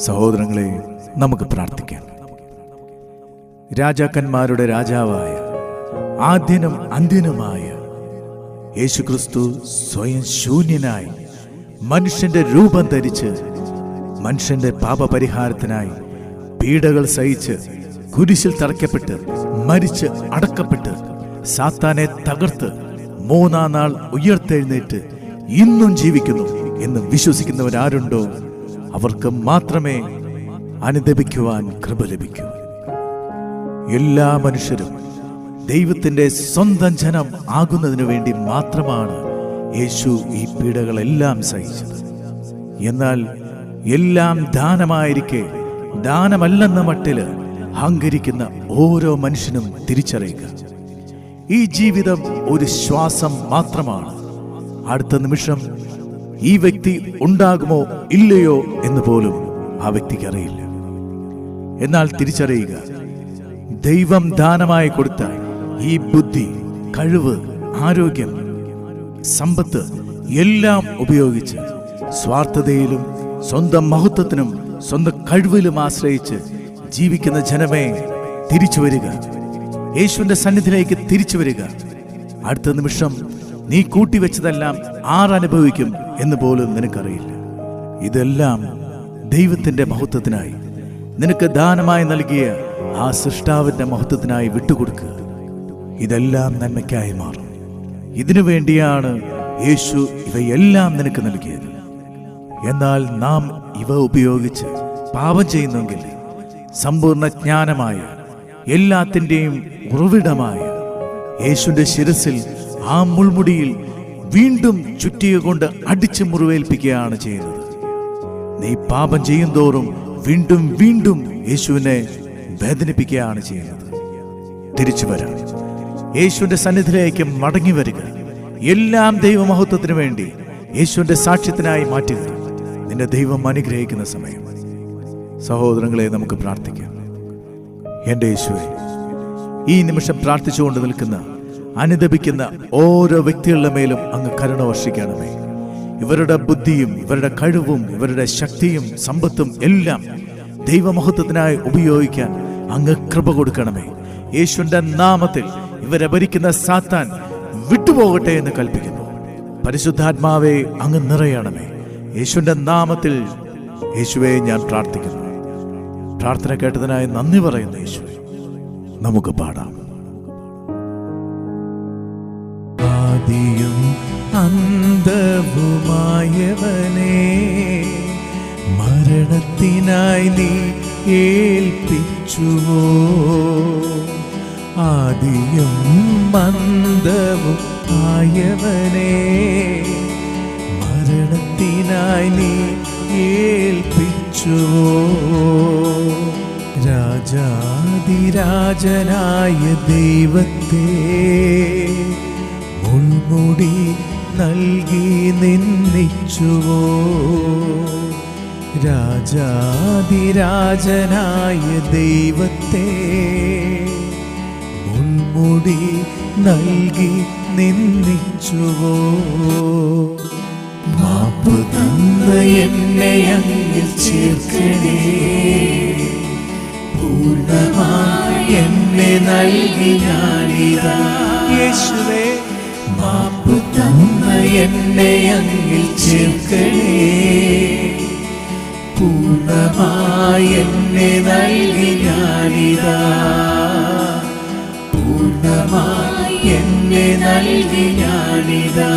സഹോദരങ്ങളെ, നമുക്ക് പ്രാർത്ഥിക്കാം. രാജാക്കന്മാരുടെ രാജാവായ ആദ്യനും അന്ത്യനുമായ യേശുക്രിസ്തു സ്വയം ശൂന്യനായി മനുഷ്യന്റെ രൂപം ധരിച്ച് മനുഷ്യന്റെ പാപപരിഹാരത്തിനായി പീഡകൾ സഹിച്ച് കുരിശിൽ തറയ്ക്കപ്പെട്ട് മരിച്ച് അടക്കപ്പെട്ട് സാത്താനെ തകർത്ത് മൂന്നാം നാൾ ഉയർത്തെഴുന്നേറ്റ് ഇന്നും ജീവിക്കുന്നു എന്ന് വിശ്വസിക്കുന്നവരാരുണ്ടോ അവർക്ക് മാത്രമേ അനുദപിക്കുവാൻ കൃപ ലഭിക്കൂ. എല്ലാ മനുഷ്യരും ദൈവത്തിന്റെ സ്വന്തം ജനം ആകുന്നതിനു വേണ്ടി മാത്രമാണ് യേശു ഈ പീഡകളെല്ലാം സഹിച്ചത്. എന്നാൽ എല്ലാം ദാനമായിരിക്കെ ദാനമല്ലെന്ന മട്ടില് അഹങ്കരിക്കുന്ന ഓരോ മനുഷ്യനും തിരിച്ചറിയുക, ഈ ജീവിതം ഒരു ശ്വാസം മാത്രമാണ്. അടുത്ത നിമിഷം ഈ വ്യക്തി ഉണ്ടാകുമോ ഇല്ലയോ എന്ന് പോലും ആ വ്യക്തിക്ക് അറിയില്ല. എന്നാൽ തിരിച്ചറിയുക, ദൈവം ദാനമായി കൊടുത്ത ഈ ബുദ്ധി, കഴിവ്, ആരോഗ്യം, സമ്പത്ത് എല്ലാം ഉപയോഗിച്ച് സ്വാർത്ഥതയിലും സ്വന്തം മഹത്വത്തിനും സ്വന്തം കഴിവിലും ആശ്രയിച്ച് ജീവിക്കുന്ന ജനമേ, തിരിച്ചു വരിക. യേശുവിന്റെ സന്നിധിയിലേക്ക് തിരിച്ചു വരിക. അടുത്ത നിമിഷം നീ കൂട്ടിവെച്ചതെല്ലാം ആരനുഭവിക്കും എന്ന് പോലും നിനക്കറിയില്ല. ഇതെല്ലാം ദൈവത്തിന്റെ മഹത്വത്തിനായി, നിനക്ക് ദാനമായി നൽകിയ ആ സൃഷ്ടാവിന്റെ മഹത്വത്തിനായി വിട്ടുകൊടുക്കുക. ഇതെല്ലാം നന്മയ്ക്കായി മാറും. ഇതിനു വേണ്ടിയാണ് യേശു ഇവയെല്ലാം നിനക്ക് നൽകിയത്. എന്നാൽ നാം ഇവ ഉപയോഗിച്ച് പാപം ചെയ്യുന്നെങ്കിൽ സമ്പൂർണ്ണ ജ്ഞാനമായ എല്ലാത്തിൻ്റെയും ഉറവിടമായ യേശുവിന്റെ ശിരസിൽ ആ മുൾമുടിയിൽ വീണ്ടും ചുറ്റിക കൊണ്ട് അടിച്ച് മുറിവേൽപ്പിക്കുകയാണ് ചെയ്യുന്നത്. നീ പാപം ചെയ്യും തോറും വീണ്ടും വീണ്ടും യേശുവിനെ വേദനിപ്പിക്കുകയാണ് ചെയ്യുന്നത്. തിരിച്ചു വരാം, യേശുവിന്റെ സന്നിധിയിലേക്ക് മടങ്ങി വരിക. എല്ലാം ദൈവമഹത്വത്തിന് വേണ്ടി യേശുവിന്റെ സാക്ഷ്യത്തിനായി മാറ്റുക. നിന്റെ ദൈവം അനുഗ്രഹിക്കുന്ന സമയം. സഹോദരങ്ങളെ, നമുക്ക് പ്രാർത്ഥിക്കാം. എൻ്റെ യേശുവേ, ഈ നിമിഷം പ്രാർത്ഥിച്ചുകൊണ്ട് നിൽക്കുന്ന അനുദപിക്കുന്ന ഓരോ വ്യക്തികളുടെ മേലും അങ്ങ് കരുണ വർഷിക്കണമേ. ഇവരുടെ ബുദ്ധിയും ഇവരുടെ കഴിവും ഇവരുടെ ശക്തിയും സമ്പത്തും എല്ലാം ദൈവമഹത്വത്തിനായി ഉപയോഗിക്കാൻ അങ്ങ് കൃപ കൊടുക്കണമേ. യേശുവിന്റെ നാമത്തിൽ ഇവരെ ഭരിക്കുന്ന സാത്താൻ വിട്ടുപോകട്ടെ എന്ന് കൽപ്പിക്കുന്നു. പരിശുദ്ധാത്മാവെ, അങ്ങ് നിറയണമേ. യേശുവിന്റെ നാമത്തിൽ യേശുവെ ഞാൻ പ്രാർത്ഥിക്കുന്നു. പ്രാർത്ഥന കേട്ടതിനായി നന്ദി പറയുന്നു യേശുവേ. നമുക്ക് പാടാം. ആദിയും അന്തവുമായവനേ, മരണത്തിനായി നീ ഏൽപ്പിച്ചുവോ. ആദിയും അന്തവും ആയവനേ, മരണത്തിനായി നീ ഏൽപ്പിച്ചുവോ. രാജാതിരാജനായ ദൈവത്തെ മുൾമുടി നൽകി നിന്ദിച്ചുവോ. രാജാതിരാജനായ ദൈവത്തെ മുൾമുടി നൽകി നിന്ദിച്ചുവോ. മാപ്പ് തന്ന എന്നെ അങ്ങിൽ ചേർക്കണേ, പൂർണ്ണമായി എന്നെ നൽകി ഞാനിതാ. യേശുവേ, മാപ്പ് തന്ന എന്നെ അങ്ങിൽ ചേർക്കണേ, പൂർണ്ണമായി എന്നെ നൽകി ഞാനിതാ. പൂർണ്ണമായി എന്നെ നൽകി ഞാനിതാ.